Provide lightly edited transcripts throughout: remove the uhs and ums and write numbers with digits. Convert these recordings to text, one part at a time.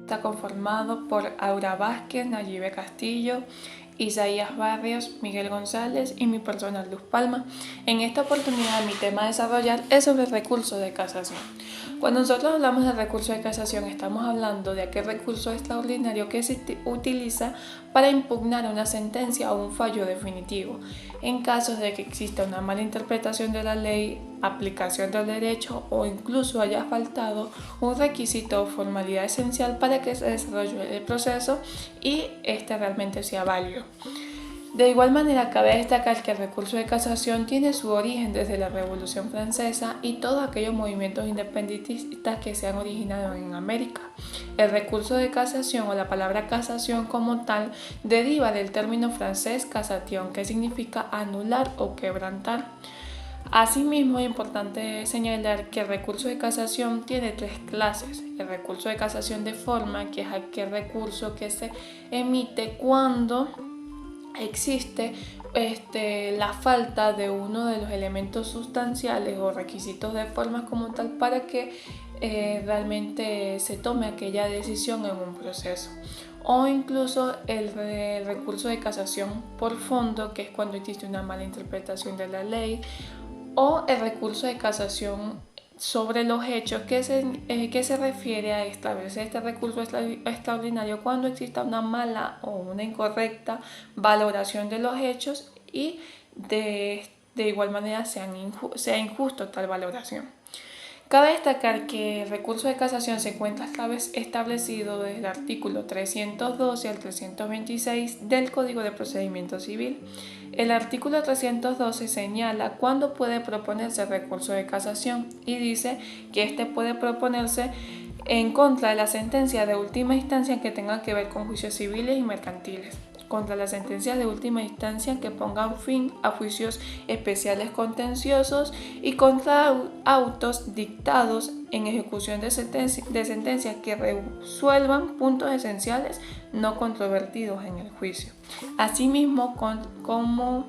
está conformado por Aura Vázquez, Nayibe Castillo, Isaías Barrios, Miguel González y mi persona Luz Palma. En esta oportunidad mi tema a desarrollar es sobre el recurso de casación. Cuando nosotros hablamos de recurso de casación estamos hablando de aquel recurso extraordinario que se utiliza para impugnar una sentencia o un fallo definitivo en casos de que exista una mala interpretación de la ley, aplicación del derecho o incluso haya faltado un requisito o formalidad esencial para que se desarrolle el proceso y este realmente sea válido. De igual manera, cabe destacar que el recurso de casación tiene su origen desde la Revolución Francesa y todos aquellos movimientos independentistas que se han originado en América. El recurso de casación o la palabra casación como tal deriva del término francés cassation, que significa anular o quebrantar. Asimismo, es importante señalar que el recurso de casación tiene tres clases. El recurso de casación de forma, que es aquel recurso que se emite cuando existe la falta de uno de los elementos sustanciales o requisitos de forma como tal para que realmente se tome aquella decisión en un proceso. O incluso el recurso de casación por fondo, que es cuando existe una mala interpretación de la ley, o el recurso de casación sobre los hechos, que se refiere a establecer este recurso extraordinario cuando exista una mala o una incorrecta valoración de los hechos y de igual manera sea injusto tal valoración. Cabe destacar que el recurso de casación se encuentra establecido desde el artículo 312 al 326 del Código de Procedimiento Civil. El artículo 312 señala cuándo puede proponerse el recurso de casación y dice que este puede proponerse en contra de la sentencia de última instancia que tenga que ver con juicios civiles y mercantiles, contra las sentencias de última instancia que pongan fin a juicios especiales contenciosos y contra autos dictados en ejecución de sentencias que resuelvan puntos esenciales no controvertidos en el juicio. Asimismo, como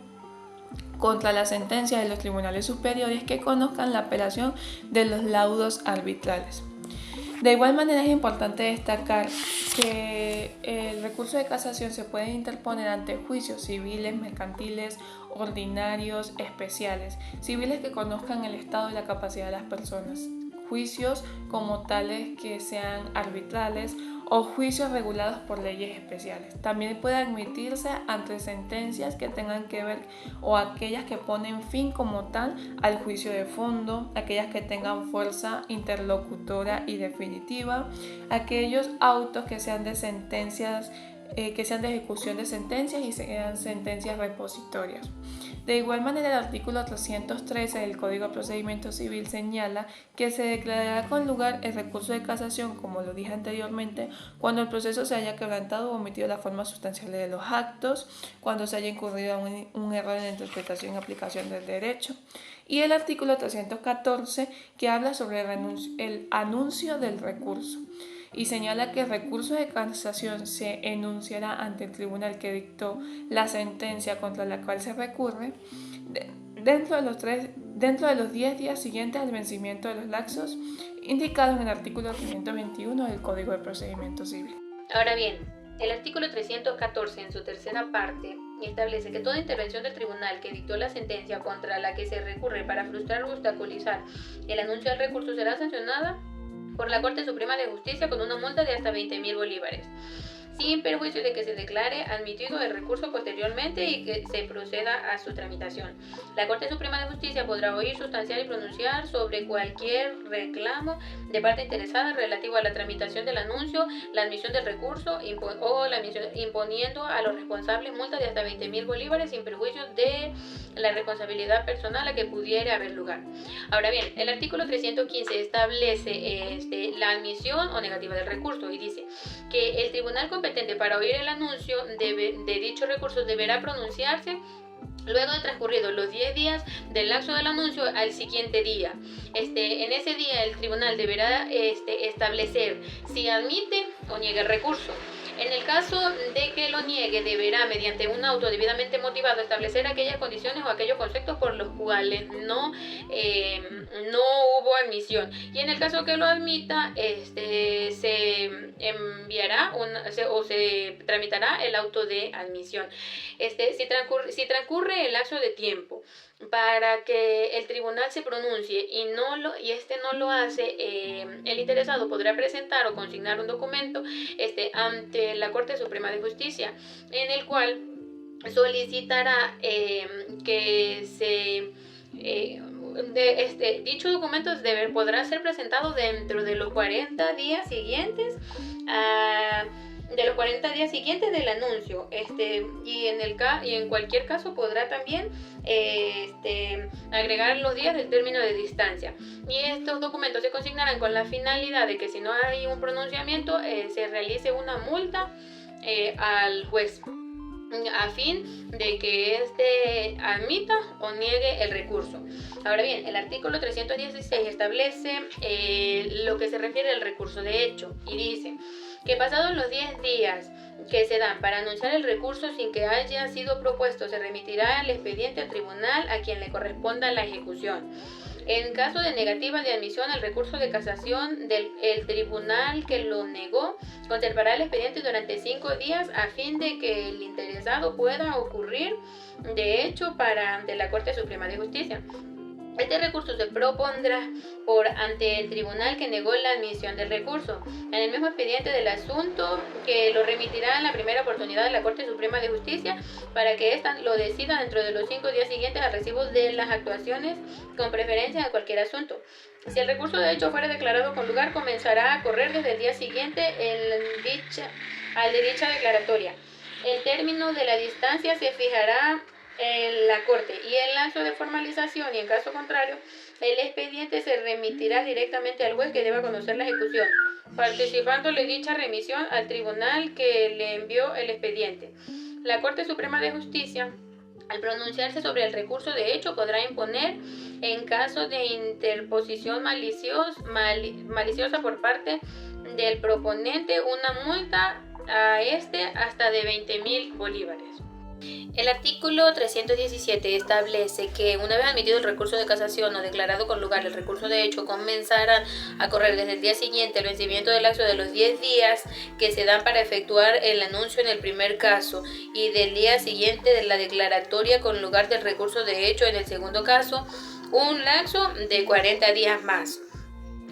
contra la sentencia de los tribunales superiores que conozcan la apelación de los laudos arbitrales. De igual manera, es importante destacar que el recurso de casación se puede interponer ante juicios civiles, mercantiles, ordinarios, especiales, civiles que conozcan el estado y la capacidad de las personas, juicios como tales que sean arbitrales o juicios regulados por leyes especiales. También puede admitirse ante sentencias que tengan que ver o aquellas que ponen fin como tal al juicio de fondo, aquellas que tengan fuerza interlocutora y definitiva, aquellos autos que sean de sentencias que sean de ejecución de sentencias y sean sentencias repositorias. De igual manera, el artículo 313 del Código de Procedimiento Civil señala que se declarará con lugar el recurso de casación, como lo dije anteriormente, cuando el proceso se haya quebrantado o omitido la forma sustancial de los actos, cuando se haya incurrido un error en la interpretación y aplicación del derecho. Y el artículo 314 que habla sobre el anuncio del recurso y señala que el recurso de casación se enunciará ante el tribunal que dictó la sentencia contra la cual se recurre dentro de los 10 días siguientes al vencimiento de los lapsos indicados en el artículo 521 del Código de Procedimiento Civil. Ahora bien, el artículo 314 en su tercera parte establece que toda intervención del tribunal que dictó la sentencia contra la que se recurre para frustrar o obstaculizar el anuncio del recurso será sancionada por la Corte Suprema de Justicia con una multa de hasta 20.000 bolívares, sin perjuicio de que se declare admitido el recurso posteriormente y que se proceda a su tramitación. La Corte Suprema de Justicia podrá oír, sustanciar y pronunciar sobre cualquier reclamo de parte interesada relativo a la tramitación del anuncio, la admisión del recurso imponiendo a los responsables multa de hasta 20.000 bolívares sin perjuicio de la responsabilidad personal a que pudiera haber lugar. Ahora bien, el artículo 315 establece la admisión o negativa del recurso y dice que el tribunal competente para oír el anuncio de dicho recurso deberá pronunciarse luego de transcurridos los 10 días del lapso del anuncio al siguiente día. En ese día el tribunal deberá establecer si admite o niega el recurso. En el caso de que lo niegue, deberá, mediante un auto debidamente motivado, establecer aquellas condiciones o aquellos conceptos por los cuales no hubo admisión. Y en el caso que lo admita, se enviará o se tramitará el auto de admisión. Si transcurre el lapso de tiempo para que el tribunal se pronuncie y este no lo hace, el interesado podrá presentar o consignar un documento ante la Corte Suprema de Justicia, en el cual solicitará que se dicho documento podrá ser presentado dentro de los 40 días siguientes del anuncio, y en cualquier caso podrá también agregar los días del término de distancia. Y estos documentos se consignarán con la finalidad de que, si no hay un pronunciamiento, se realice una multa al juez, a fin de que admita o niegue el recurso. Ahora bien, el artículo 316 establece lo que se refiere al recurso de hecho, y dice que pasados los 10 días que se dan para anunciar el recurso sin que haya sido propuesto, se remitirá el expediente al tribunal a quien le corresponda la ejecución. En caso de negativa de admisión al recurso de casación, el tribunal que lo negó conservará el expediente durante 5 días a fin de que el interesado pueda ocurrir de hecho ante la Corte Suprema de Justicia. Este recurso se propondrá ante el tribunal que negó la admisión del recurso, en el mismo expediente del asunto, que lo remitirá en la primera oportunidad a la Corte Suprema de Justicia para que ésta lo decida dentro de los 5 días siguientes al recibo de las actuaciones, con preferencia de cualquier asunto. Si el recurso de hecho fuera declarado con lugar, comenzará a correr desde el día siguiente al de dicha declaratoria. El término de la distancia se fijará en la Corte y el lapso de formalización, y en caso contrario, el expediente se remitirá directamente al juez que deba conocer la ejecución, participándole dicha remisión al tribunal que le envió el expediente. La Corte Suprema de Justicia, al pronunciarse sobre el recurso de hecho, podrá imponer, en caso de interposición maliciosa por parte del proponente, una multa hasta de 20.000 bolívares. El artículo 317 establece que, una vez admitido el recurso de casación o declarado con lugar el recurso de hecho, comenzarán a correr desde el día siguiente el vencimiento del lapso de los 10 días que se dan para efectuar el anuncio en el primer caso, y del día siguiente de la declaratoria con lugar del recurso de hecho en el segundo caso, un lapso de 40 días más.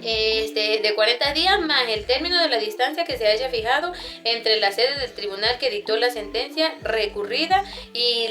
De 40 días más el término de la distancia que se haya fijado entre la sede del tribunal que dictó la sentencia recurrida y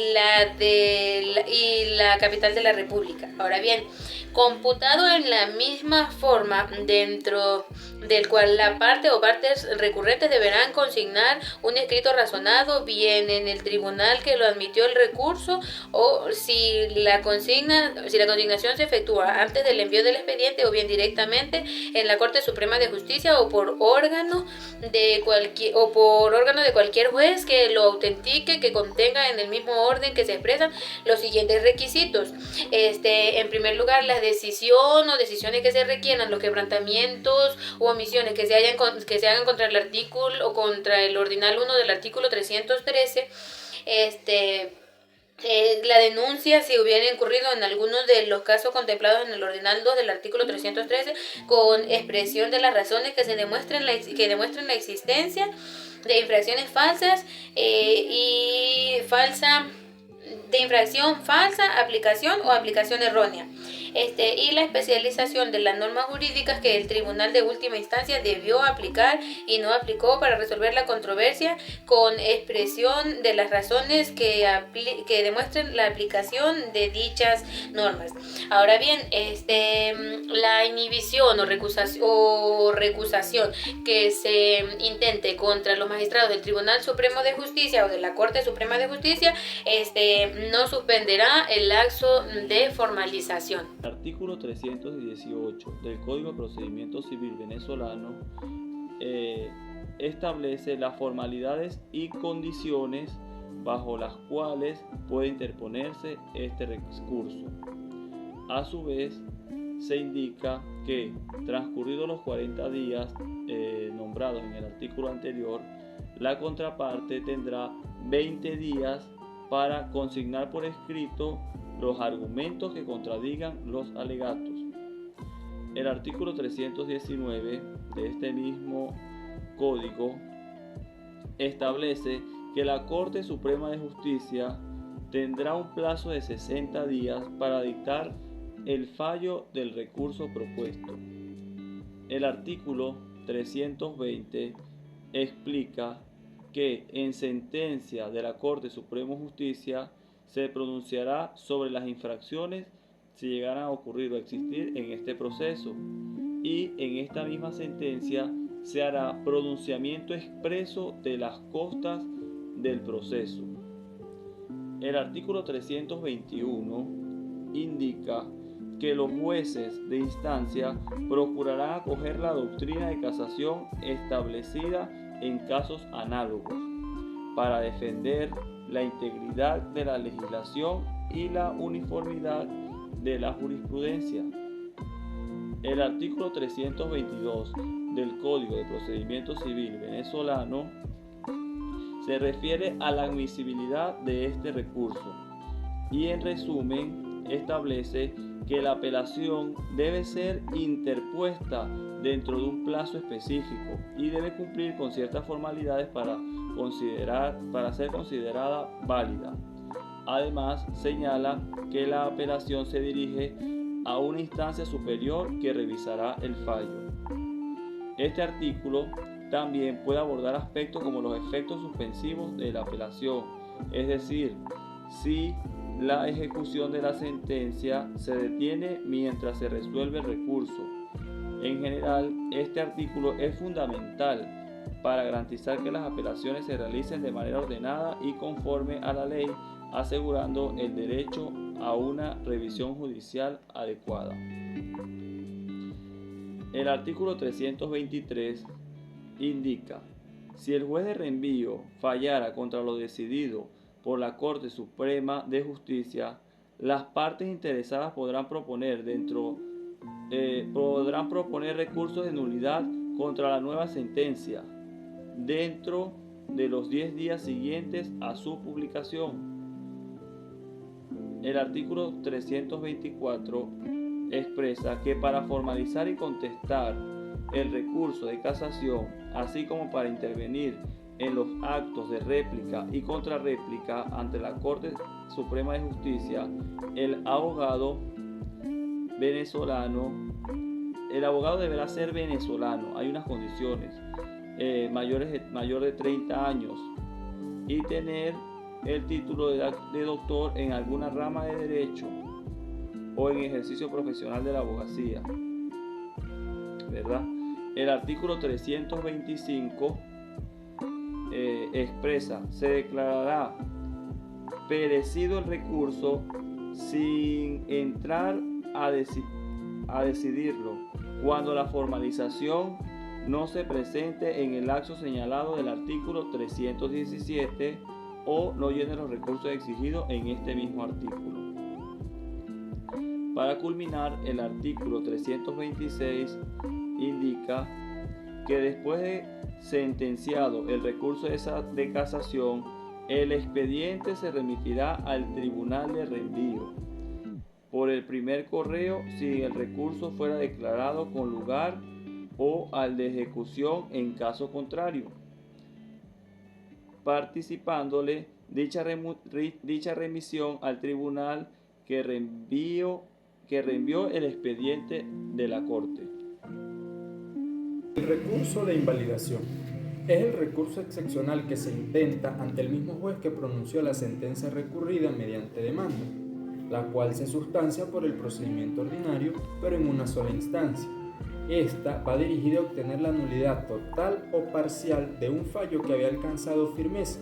la capital de la República. Ahora bien, computado en la misma forma, dentro del cual la parte o partes recurrentes deberán consignar un escrito razonado, bien en el tribunal que lo admitió el recurso, o si la consignación se efectúa antes del envío del expediente, o bien directamente en la Corte Suprema de Justicia, o por órgano de cualquier juez que lo autentique, que contenga en el mismo orden que se expresan los siguientes requisitos. En primer lugar, la decisión o decisiones que se requieran, los quebrantamientos o omisiones que se hagan contra el artículo o contra el ordinal 1 del artículo 313, la denuncia, si hubiera incurrido en alguno de los casos contemplados en el ordinal 2 del artículo 313, con expresión de las razones que demuestren la existencia de infracciones falsas de infracción falsa, aplicación o aplicación errónea. Y la especialización de las normas jurídicas que el tribunal de última instancia debió aplicar y no aplicó para resolver la controversia, con expresión de las razones que demuestren la aplicación de dichas normas. Ahora bien, la inhibición o recusación que se intente contra los magistrados del Tribunal Supremo de Justicia o de la Corte Suprema de Justicia no suspenderá el lapso de formalización. El artículo 318 del Código de Procedimiento Civil venezolano establece las formalidades y condiciones bajo las cuales puede interponerse este recurso. A su vez, se indica que, transcurridos los 40 días nombrados en el artículo anterior, la contraparte tendrá 20 días para consignar por escrito los argumentos que contradigan los alegatos. El artículo 319 de este mismo código establece que la Corte Suprema de Justicia tendrá un plazo de 60 días para dictar el fallo del recurso propuesto. El artículo 320 explica que en sentencia de la Corte Suprema de Justicia se pronunciará sobre las infracciones si llegaran a ocurrir o existir en este proceso, y en esta misma sentencia se hará pronunciamiento expreso de las costas del proceso. El artículo 321 indica que los jueces de instancia procurarán acoger la doctrina de casación establecida en casos análogos para defender la integridad de la legislación y la uniformidad de la jurisprudencia. El artículo 322 del Código de Procedimiento Civil venezolano se refiere a la admisibilidad de este recurso y, en resumen, establece que la apelación debe ser interpuesta dentro de un plazo específico y debe cumplir con ciertas formalidades para ser considerada válida. Además, señala que la apelación se dirige a una instancia superior que revisará el fallo. Este artículo también puede abordar aspectos como los efectos suspensivos de la apelación, es decir, si la ejecución de la sentencia se detiene mientras se resuelve el recurso. En general, este artículo es fundamental para garantizar que las apelaciones se realicen de manera ordenada y conforme a la ley, asegurando el derecho a una revisión judicial adecuada. El artículo 323 indica: si el juez de reenvío fallara contra lo decidido por la Corte Suprema de Justicia, las partes interesadas podrán proponer recursos de nulidad contra la nueva sentencia dentro de los 10 días siguientes a su publicación. El artículo 324 expresa que para formalizar y contestar el recurso de casación, así como para intervenir en los actos de réplica y contrarréplica ante la Corte Suprema de Justicia, el abogado deberá ser venezolano. Hay unas condiciones: mayor de 30 años y tener el título de doctor en alguna rama de derecho o en ejercicio profesional de la abogacía, ¿verdad? El artículo 325 expresa: se declarará perecido el recurso sin entrar a decidirlo cuando la formalización no se presente en el lapso señalado del artículo 317 o no llene los recursos exigidos en este mismo artículo. Para culminar, el artículo 326 indica que después de sentenciado el recurso de casación, el expediente se remitirá al tribunal de reenvío por el primer correo si el recurso fuera declarado con lugar, o al de ejecución en caso contrario, participándole dicha remisión al tribunal que reenvió el expediente de la Corte. El recurso de invalidación es el recurso excepcional que se intenta ante el mismo juez que pronunció la sentencia recurrida mediante demanda, la cual se sustancia por el procedimiento ordinario, pero en una sola instancia. Esta va dirigida a obtener la nulidad total o parcial de un fallo que había alcanzado firmeza,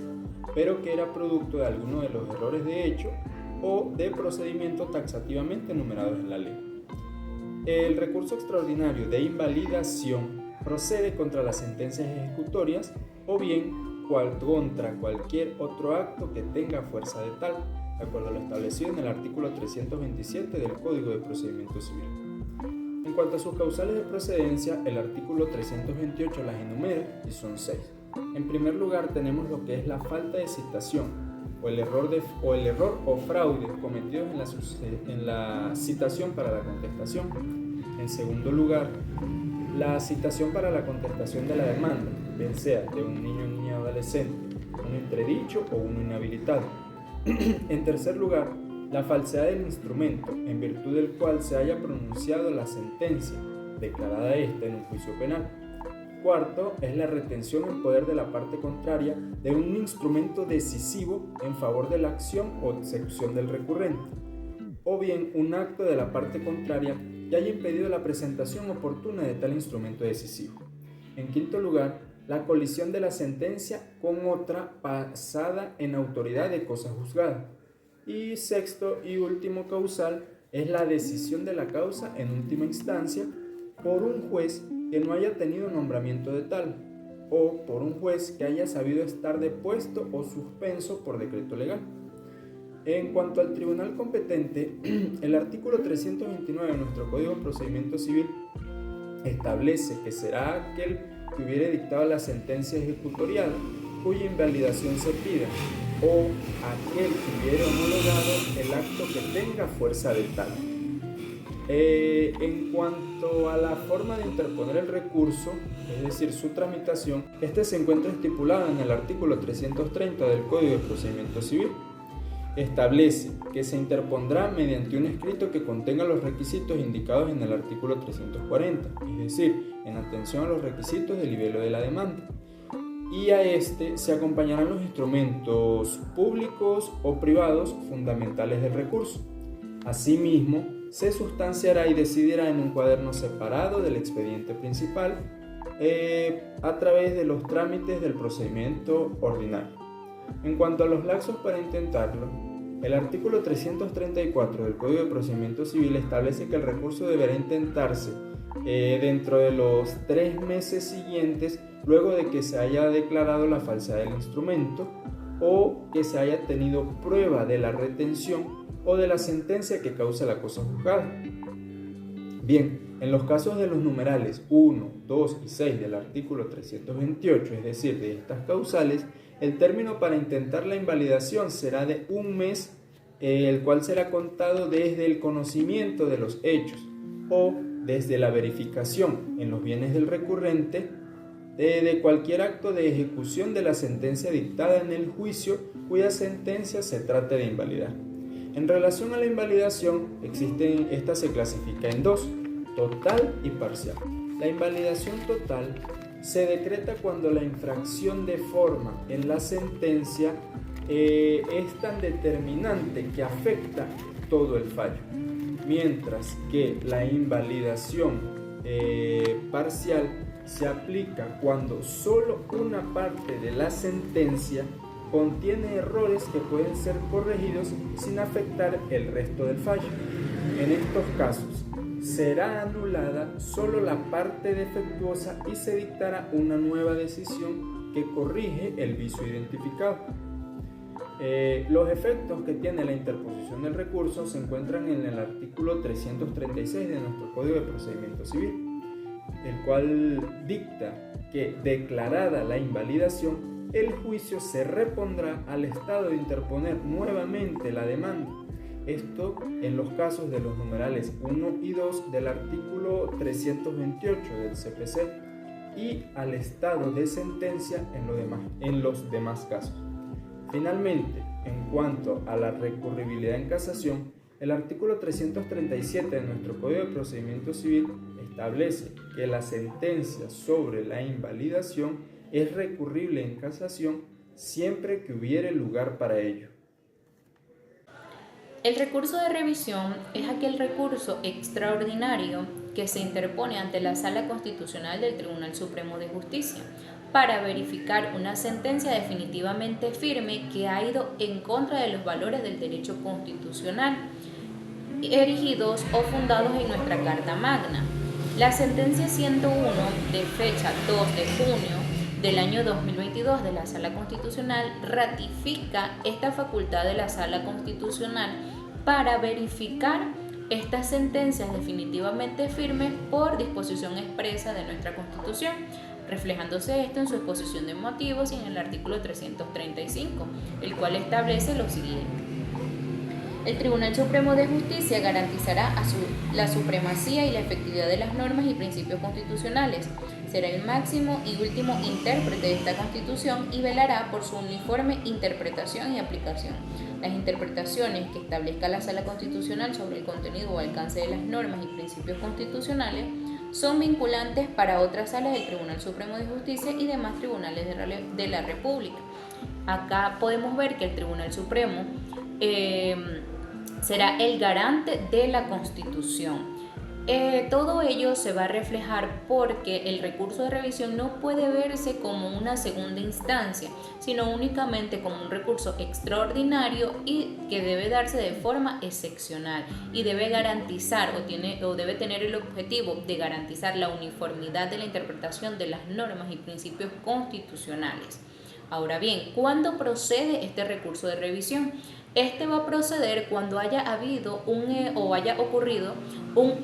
pero que era producto de alguno de los errores de hecho o de procedimiento taxativamente numerados en la ley. El recurso extraordinario de invalidación procede contra las sentencias ejecutorias o bien contra cualquier otro acto que tenga fuerza de tal, de acuerdo a lo establecido en el artículo 327 del Código de Procedimiento Civil. En cuanto a sus causales de procedencia, el artículo 328 las enumera y son 6. En primer lugar tenemos lo que es la falta de citación o el error o fraude cometidos en la citación para la contestación. En segundo lugar, la citación para la contestación de la demanda, bien sea de un niño o niña adolescente, un entredicho o uno inhabilitado. En tercer lugar, la falsedad del instrumento, en virtud del cual se haya pronunciado la sentencia, declarada esta en un juicio penal. Cuarto, es la retención en poder de la parte contraria de un instrumento decisivo en favor de la acción o execución del recurrente, o bien un acto de la parte contraria que haya impedido la presentación oportuna de tal instrumento decisivo. En quinto lugar, la colisión de la sentencia con otra pasada en autoridad de cosa juzgada. Y sexto y último causal es la decisión de la causa en última instancia por un juez que no haya tenido nombramiento de tal, o por un juez que haya sabido estar depuesto o suspenso por decreto legal. En cuanto al tribunal competente, el artículo 329 de nuestro Código de Procedimiento Civil establece que será aquel que hubiere dictado la sentencia ejecutorial cuya invalidación se pida, o aquel que hubiere homologado el acto que tenga fuerza de tal. En cuanto a la forma de interponer el recurso, es decir, su tramitación, este se encuentra estipulado en el artículo 330 del Código de Procedimiento Civil. Establece que se interpondrá mediante un escrito que contenga los requisitos indicados en el artículo 340, es decir, en atención a los requisitos del libelo de la demanda. Y a este se acompañarán los instrumentos públicos o privados fundamentales del recurso. Asimismo, se sustanciará y decidirá en un cuaderno separado del expediente principal a través de los trámites del procedimiento ordinario. En cuanto a los lapsos para intentarlo, el artículo 334 del Código de Procedimiento Civil establece que el recurso deberá intentarse dentro de los 3 meses siguientes luego de que se haya declarado la falsedad del instrumento o que se haya tenido prueba de la retención o de la sentencia que causa la cosa juzgada. Bien, en los casos de los numerales 1, 2 y 6 del artículo 328, es decir, de estas causales, el término para intentar la invalidación será de 1 mes, el cual será contado desde el conocimiento de los hechos o desde la verificación en los bienes del recurrente de cualquier acto de ejecución de la sentencia dictada en el juicio cuya sentencia se trate de invalidar. En relación a la invalidación, esta se clasifica en 2, total y parcial. La invalidación total se decreta cuando la infracción de forma en la sentencia es tan determinante que afecta todo el fallo, mientras que la invalidación parcial se aplica cuando solo una parte de la sentencia contiene errores que pueden ser corregidos sin afectar el resto del fallo. En estos casos, será anulada solo la parte defectuosa y se dictará una nueva decisión que corrige el vicio identificado. Los efectos que tiene la interposición del recurso se encuentran en el artículo 336 de nuestro Código de Procedimiento Civil, el cual dicta que, declarada la invalidación, el juicio se repondrá al estado de interponer nuevamente la demanda. Esto en los casos de los numerales 1 y 2 del artículo 328 del CPC y al estado de sentencia en los demás casos. Finalmente, en cuanto a la recurribilidad en casación, el artículo 337 de nuestro Código de Procedimiento Civil establece que la sentencia sobre la invalidación es recurrible en casación siempre que hubiere lugar para ello. El recurso de revisión es aquel recurso extraordinario que se interpone ante la Sala Constitucional del Tribunal Supremo de Justicia para verificar una sentencia definitivamente firme que ha ido en contra de los valores del derecho constitucional erigidos o fundados en nuestra Carta Magna. La sentencia 101 de fecha 2 de junio del año 2022 de la Sala Constitucional ratifica esta facultad de la Sala Constitucional para verificar estas sentencias definitivamente firmes por disposición expresa de nuestra Constitución, reflejándose esto en su exposición de motivos y en el artículo 335, el cual establece lo siguiente. El Tribunal Supremo de Justicia garantizará la supremacía y la efectividad de las normas y principios constitucionales. Será el máximo y último intérprete de esta Constitución y velará por su uniforme interpretación y aplicación. Las interpretaciones que establezca la Sala Constitucional sobre el contenido o alcance de las normas y principios constitucionales son vinculantes para otras salas del Tribunal Supremo de Justicia y demás tribunales de la República. Acá podemos ver que el Tribunal Supremo será el garante de la Constitución. Todo ello se va a reflejar porque el recurso de revisión no puede verse como una segunda instancia, sino únicamente como un recurso extraordinario y que debe darse de forma excepcional y debe garantizar o debe tener el objetivo de garantizar la uniformidad de la interpretación de las normas y principios constitucionales. Ahora bien, ¿cuándo procede este recurso de revisión? Este va a proceder cuando haya habido haya ocurrido un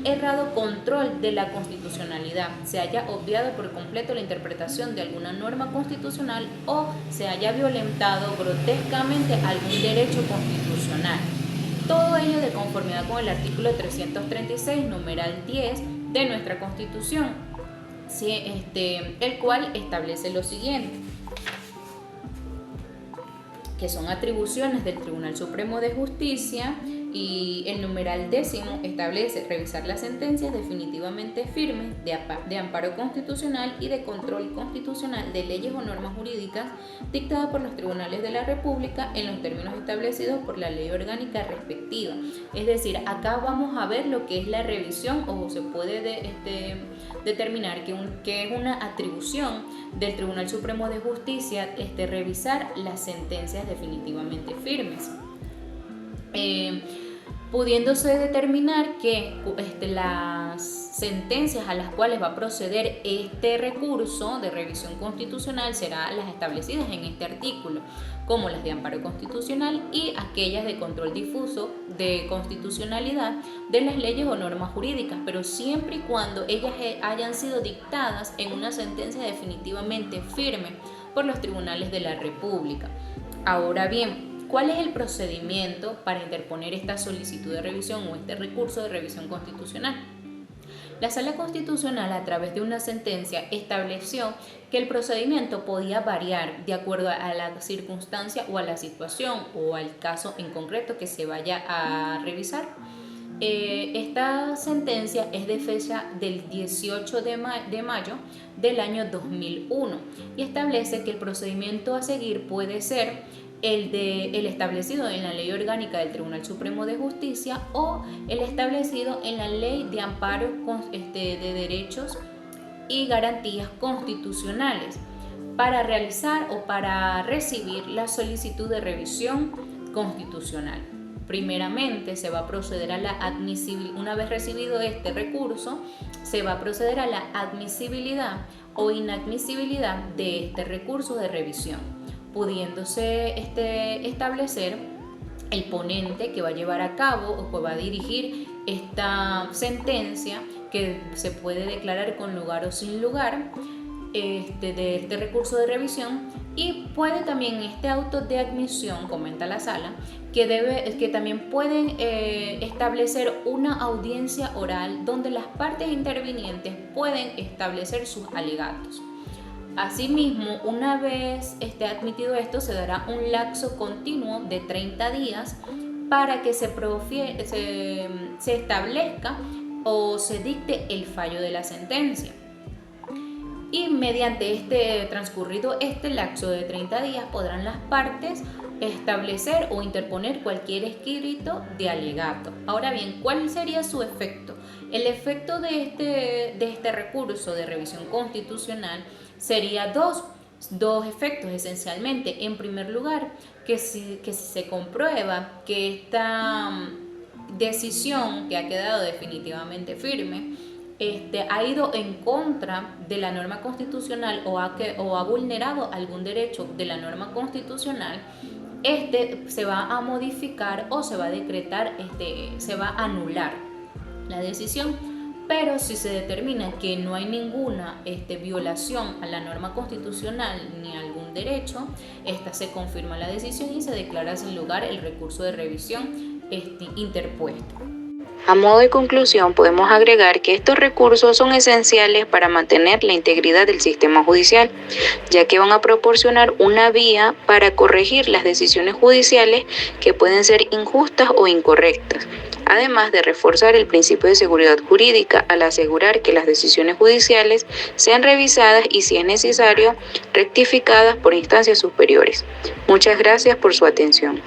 errado control de la constitucionalidad, se haya obviado por completo la interpretación de alguna norma constitucional o se haya violentado grotescamente algún derecho constitucional. Todo ello de conformidad con el artículo 336, numeral 10 de nuestra Constitución, el cual establece lo siguiente, que son atribuciones del Tribunal Supremo de Justicia, y el numeral 10 establece revisar las sentencias definitivamente firmes de amparo constitucional y de control constitucional de leyes o normas jurídicas dictadas por los tribunales de la República en los términos establecidos por la ley orgánica respectiva. Es decir, acá vamos a ver lo que es la revisión, o se puede determinar que es una atribución del Tribunal Supremo de Justicia revisar las sentencias definitivamente firmes. Pudiéndose determinar que las sentencias a las cuales va a proceder este recurso de revisión constitucional serán las establecidas en este artículo, como las de amparo constitucional y aquellas de control difuso de constitucionalidad de las leyes o normas jurídicas, pero siempre y cuando ellas hayan sido dictadas en una sentencia definitivamente firme por los tribunales de la República. Ahora bien, ¿cuál es el procedimiento para interponer esta solicitud de revisión o este recurso de revisión constitucional? La Sala Constitucional, a través de una sentencia, estableció que el procedimiento podía variar de acuerdo a la circunstancia o a la situación o al caso en concreto que se vaya a revisar. Esta sentencia es de fecha del 18 de mayo del año 2001 y establece que el procedimiento a seguir puede ser el establecido en la Ley Orgánica del Tribunal Supremo de Justicia o el establecido en la Ley de Amparo de Derechos y Garantías Constitucionales para realizar o para recibir la solicitud de revisión constitucional. Primeramente, se va a proceder a la admisibilidad. Una vez recibido este recurso, se va a proceder a la admisibilidad o inadmisibilidad de este recurso de revisión, pudiéndose establecer el ponente que va a llevar a cabo o que va a dirigir esta sentencia, que se puede declarar con lugar o sin lugar de este recurso de revisión, y puede también este auto de admisión, comenta la sala, que también pueden establecer una audiencia oral donde las partes intervinientes pueden establecer sus alegatos. Asimismo, una vez esté admitido esto, se dará un lapso continuo de 30 días para que se establezca o se dicte el fallo de la sentencia. Y mediante transcurrido este lapso de 30 días podrán las partes establecer o interponer cualquier escrito de alegato. Ahora bien, ¿cuál sería su efecto? El efecto de este recurso de revisión constitucional sería dos efectos esencialmente. En primer lugar, que si se comprueba que esta decisión que ha quedado definitivamente firme ha ido en contra de la norma constitucional o ha vulnerado algún derecho de la norma constitucional, se va a modificar o se va a decretar, se va a anular la decisión. Pero si se determina que no hay ninguna violación a la norma constitucional ni a algún derecho, esta se confirma la decisión y se declara sin lugar el recurso de revisión interpuesto. A modo de conclusión, podemos agregar que estos recursos son esenciales para mantener la integridad del sistema judicial, ya que van a proporcionar una vía para corregir las decisiones judiciales que pueden ser injustas o incorrectas, además de reforzar el principio de seguridad jurídica al asegurar que las decisiones judiciales sean revisadas y, si es necesario, rectificadas por instancias superiores. Muchas gracias por su atención.